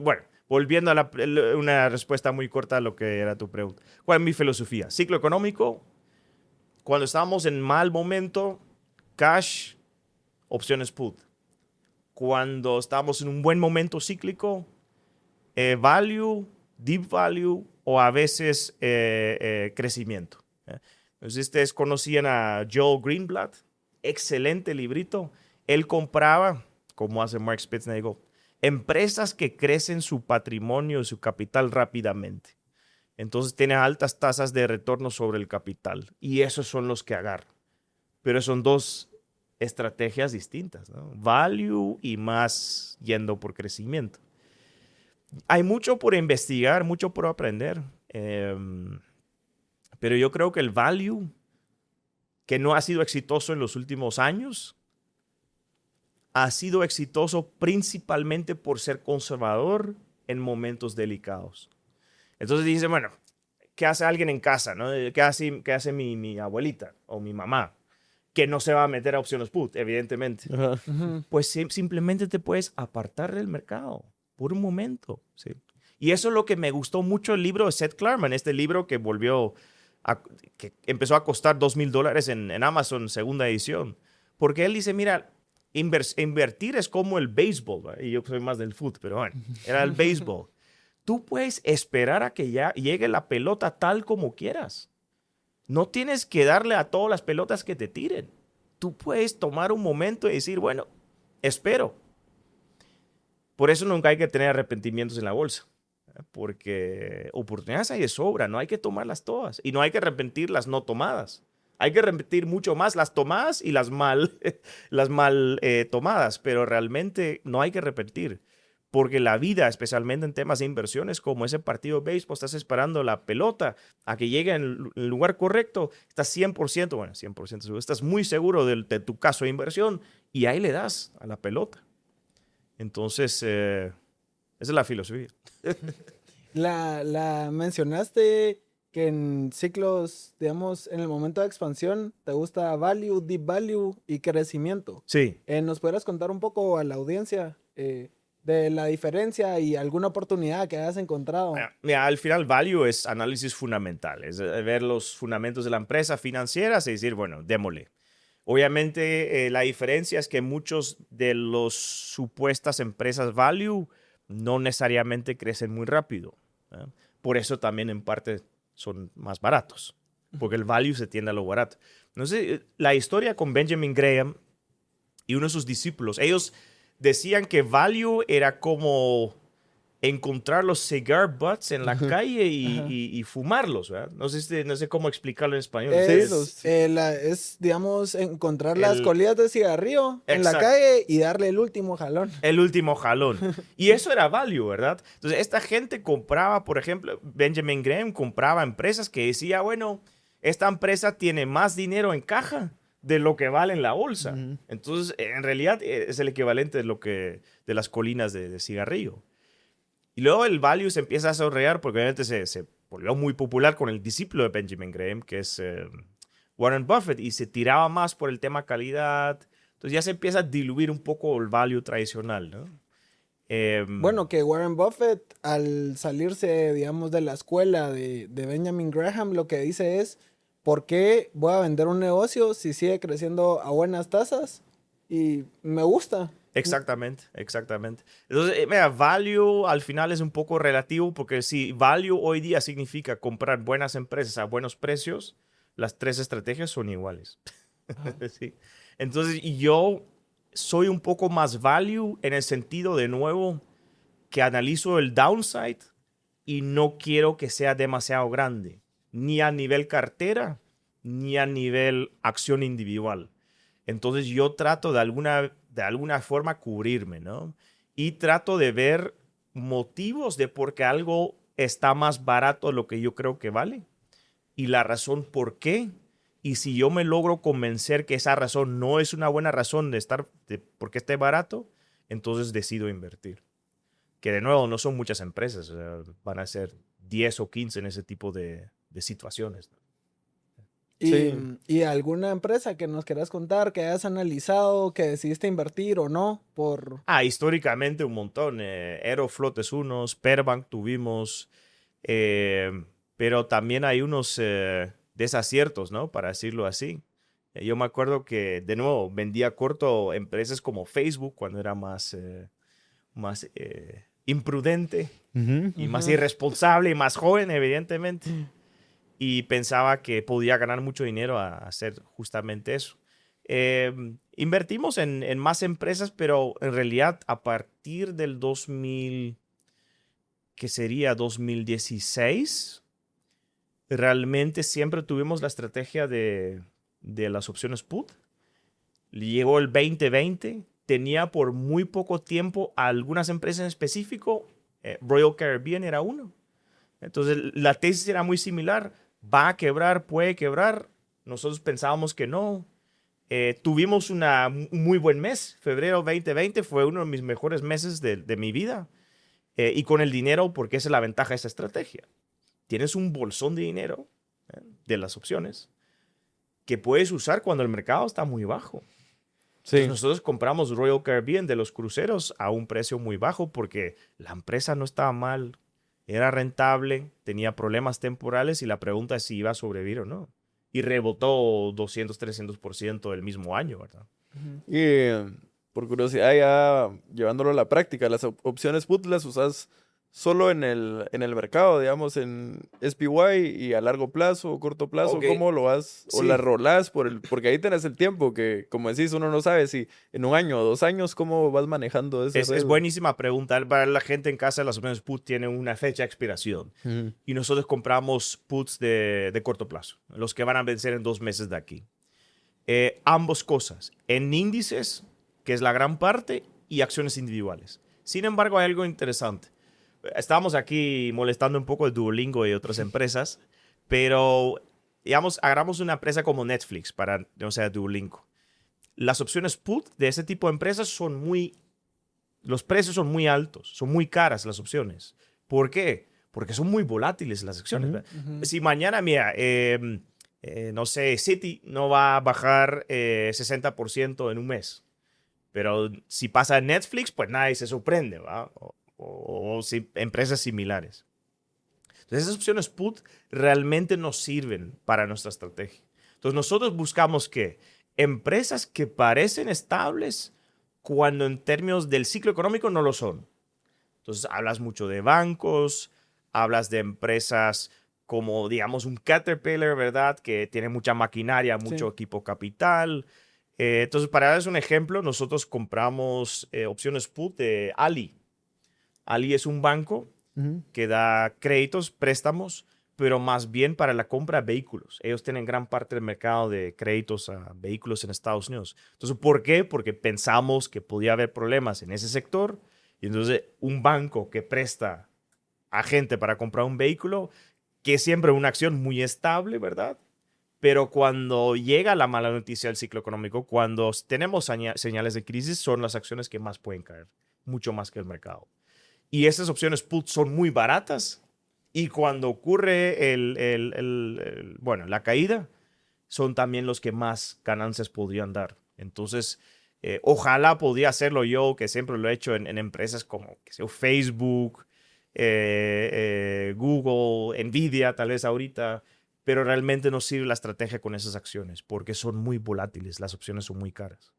bueno, volviendo a una respuesta muy corta a lo que era tu pregunta. ¿Cuál es mi filosofía? Ciclo económico, cuando estamos en mal momento, cash, opciones put. Cuando estamos en un buen momento cíclico, value, deep value o a veces crecimiento. Entonces, ustedes conocían a Joel Greenblatt, excelente librito. Él compraba, como hace Mark Spitznagel, empresas que crecen su patrimonio y su capital rápidamente. Entonces tiene altas tasas de retorno sobre el capital y esos son los que agarran. Pero son dos estrategias distintas, ¿no? Value y más yendo por crecimiento. Hay mucho por investigar, mucho por aprender. Pero yo creo que el value, que no ha sido exitoso en los últimos años, ha sido exitoso principalmente por ser conservador en momentos delicados. Entonces dice, bueno, ¿qué hace alguien en casa? ¿No? ¿Qué hace mi abuelita o mi mamá? Que no se va a meter a opciones put, evidentemente. Ajá. Pues simplemente te puedes apartar del mercado por un momento. ¿Sí? Y eso es lo que me gustó mucho el libro de Seth Klarman, este libro que que empezó a costar $2,000 en Amazon, segunda edición. Porque él dice, mira, invertir es como el béisbol, ¿verdad? Y yo soy más del fútbol, pero bueno, era el béisbol. Tú puedes esperar a que ya llegue la pelota tal como quieras. No tienes que darle a todas las pelotas que te tiren. Tú puedes tomar un momento y decir, bueno, espero. Por eso nunca hay que tener arrepentimientos en la bolsa. Porque oportunidades hay de sobra, no hay que tomarlas todas. Y no hay que arrepentir las no tomadas. Hay que arrepentir mucho más las tomadas y las mal, tomadas. Pero realmente no hay que arrepentir. Porque la vida, especialmente en temas de inversiones, como ese partido de béisbol, estás esperando la pelota a que llegue en el lugar correcto, estás 100%, bueno, 100% seguro, estás muy seguro de tu caso de inversión y ahí le das a la pelota. Entonces, esa es la filosofía. La mencionaste que en ciclos, digamos, en el momento de expansión, te gusta value, deep value y crecimiento. Sí. ¿Nos podrías contar un poco a la audiencia de la diferencia y alguna oportunidad que hayas encontrado? Mira, al final, value es análisis fundamental, es ver los fundamentos de la empresa financiera y decir, bueno, démosle. Obviamente, la diferencia es que muchos de los supuestas empresas value no necesariamente crecen muy rápido. ¿Eh? Por eso también en parte son más baratos, porque el value se tiende a lo barato. No sé, la historia con Benjamin Graham y uno de sus discípulos, ellos decían que value era como encontrar los cigar butts en la calle y fumarlos, ¿verdad? No sé cómo explicarlo en español. Es, digamos, encontrar las colillas de cigarrillo en la Exacto. calle y darle el último jalón. El último jalón. Y eso era value, ¿verdad? Entonces, esta gente compraba, por ejemplo, Benjamin Graham compraba empresas que decía, bueno, esta empresa tiene más dinero en caja de lo que vale en la bolsa. Entonces, en realidad, es el equivalente de las colinas de cigarrillo. Y luego el value se empieza a desarrollar porque obviamente se volvió muy popular con el discípulo de Benjamin Graham, que es Warren Buffett, y se tiraba más por el tema calidad. Entonces ya se empieza a diluir un poco el value tradicional, ¿no? Bueno, que Warren Buffett, al salirse, digamos, de la escuela de Benjamin Graham, lo que dice es, ¿por qué voy a vender un negocio si sigue creciendo a buenas tasas? Y me gusta. Exactamente, exactamente. Entonces, mira, value al final es un poco relativo porque si value hoy día significa comprar buenas empresas a buenos precios, las tres estrategias son iguales. Sí. Entonces, yo soy un poco más value en el sentido, de nuevo, que analizo el downside y no quiero que sea demasiado grande, ni a nivel cartera, ni a nivel acción individual. Entonces yo trato de alguna forma cubrirme, ¿no? Y trato de ver motivos de por qué algo está más barato de lo que yo creo que vale y la razón por qué. Y si yo me logro convencer que esa razón no es una buena razón por qué esté barato, entonces decido invertir. Que de nuevo no son muchas empresas, o sea, van a ser 10 o 15 en ese tipo de situaciones. ¿Y alguna empresa que nos quieras contar, que hayas analizado, que decidiste invertir o no? Históricamente un montón. Aeroflot es uno, Sperbank tuvimos, pero también hay unos desaciertos, ¿no? Para decirlo así. Yo me acuerdo que, de nuevo, vendía corto empresas como Facebook cuando era más imprudente y más irresponsable y más joven, evidentemente. Y pensaba que podía ganar mucho dinero a hacer justamente eso. Invertimos en más empresas, pero en realidad a partir del 2000, que sería 2016, realmente siempre tuvimos la estrategia de las opciones put. Llegó el 2020, tenía por muy poco tiempo a algunas empresas en específico. Royal Caribbean era uno. Entonces la tesis era muy similar. Va a quebrar, puede quebrar. Nosotros pensábamos que no. Tuvimos un muy buen mes. Febrero 2020 fue uno de mis mejores meses de mi vida. Y con el dinero, porque esa es la ventaja de esta estrategia. Tienes un bolsón de dinero de las opciones que puedes usar cuando el mercado está muy bajo. Sí. Entonces nosotros compramos Royal Caribbean de los cruceros a un precio muy bajo porque la empresa no estaba mal, era rentable, tenía problemas temporales y la pregunta es si iba a sobrevivir o no. Y rebotó 200, 300% el mismo año, ¿verdad? Y por curiosidad, ya llevándolo a la práctica, las opciones put las usas solo en el mercado, digamos, en SPY y a largo plazo o corto plazo, Ok. ¿cómo lo vas? O Sí. las rolás porque ahí tenés el tiempo que, como decís, uno no sabe si en un año o 2 años cómo vas manejando ese Es riesgo. buenísima pregunta. Para la gente en casa, las opciones put tienen una fecha de expiración. Ujú. Y nosotros compramos puts de corto plazo, los que van a vencer en 2 meses de aquí. Ambos cosas, en índices, que es la gran parte, y acciones individuales. Sin embargo, hay algo interesante. Estábamos aquí molestando un poco de Duolingo y otras empresas, pero, digamos, agarramos una empresa como Netflix para, no sé, Duolingo. Las opciones put de ese tipo de empresas los precios son muy altos, son muy caras las opciones. ¿Por qué? Porque son muy volátiles las acciones. Ujú. Si mañana, mira, no sé, Citi no va a bajar 60% en un mes. Pero si pasa en Netflix, pues nadie se sorprende, ¿va? O empresas similares. Entonces, esas opciones put realmente nos sirven para nuestra estrategia. Entonces, nosotros buscamos que empresas que parecen estables cuando en términos del ciclo económico no lo son. Entonces, hablas mucho de bancos, hablas de empresas como, digamos, un Caterpillar, ¿verdad? Que tiene mucha maquinaria, mucho Sí. equipo capital. Entonces, para darles un ejemplo, nosotros compramos opciones put de Ali. Ali es un banco Ujú. que da créditos, préstamos, pero más bien para la compra de vehículos. Ellos tienen gran parte del mercado de créditos a vehículos en Estados Unidos. Entonces, ¿por qué? Porque pensamos que podía haber problemas en ese sector. Y entonces, un banco que presta a gente para comprar un vehículo, que es siempre una acción muy estable, ¿verdad? Pero cuando llega la mala noticia del ciclo económico, cuando tenemos señales de crisis, son las acciones que más pueden caer, mucho más que el mercado. Y esas opciones put son muy baratas. Y cuando ocurre bueno, la caída, son también los que más ganancias podrían dar. Entonces, ojalá podía hacerlo yo, que siempre lo he hecho en empresas como que sea, Facebook, Google, Nvidia, tal vez ahorita, pero realmente no sirve la estrategia con esas acciones porque son muy volátiles, las opciones son muy caras.